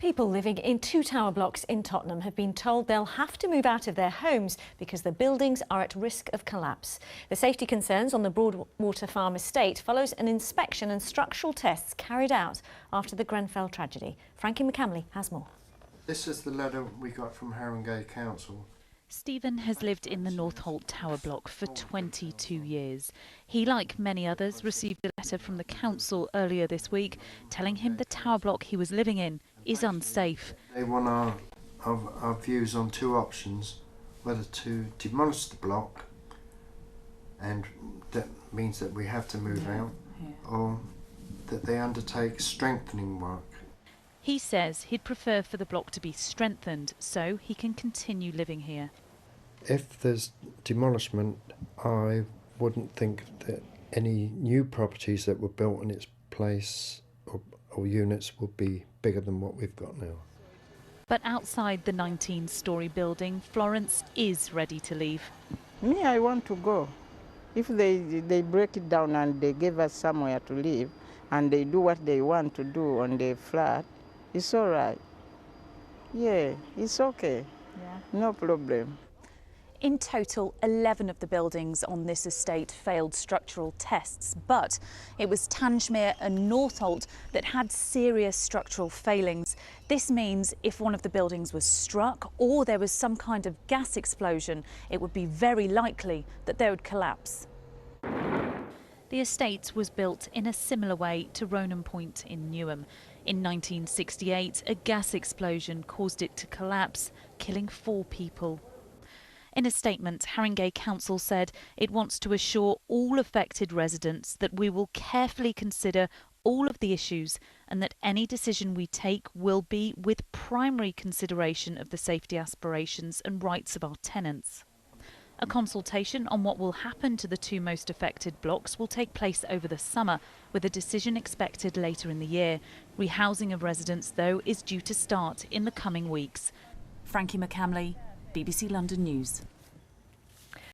People living in two tower blocks in Tottenham have been told they'll have to move out of their homes because the buildings are at risk of collapse. The safety concerns on the Broadwater Farm estate follows an inspection and structural tests carried out after the Grenfell tragedy. Frankie McCamley has more. This is the letter we got from Haringey Council. Stephen has lived in the Northolt Tower block for 22 years. He, like many others, received a letter from the council earlier this week telling him the tower block he was living in is unsafe. They want our views on two options, whether to demolish the block, and that means that we have to move out, or that they undertake strengthening work. He says he'd prefer for the block to be strengthened so he can continue living here. If there's demolishment, I wouldn't think that any new properties that were built in its place or units would be bigger than what we've got now. But outside the 19-storey building, Florence is ready to leave. Me, I want to go. If they break it down and they give us somewhere to live and they do what they want to do on the flat, it's all right. Yeah, it's okay. Yeah. No problem. In total, 11 of the buildings on this estate failed structural tests, but it was Tangemere and Northolt that had serious structural failings. This means if one of the buildings was struck or there was some kind of gas explosion, it would be very likely that they would collapse. The estate was built in a similar way to Ronan Point in Newham. In 1968, a gas explosion caused it to collapse, killing 4 people. In a statement, Haringey Council said it wants to assure all affected residents that we will carefully consider all of the issues and that any decision we take will be with primary consideration of the safety aspirations and rights of our tenants. A consultation on what will happen to the 2 most affected blocks will take place over the summer, with a decision expected later in the year. Rehousing of residents, though, is due to start in the coming weeks. Frankie McCamley, BBC London News.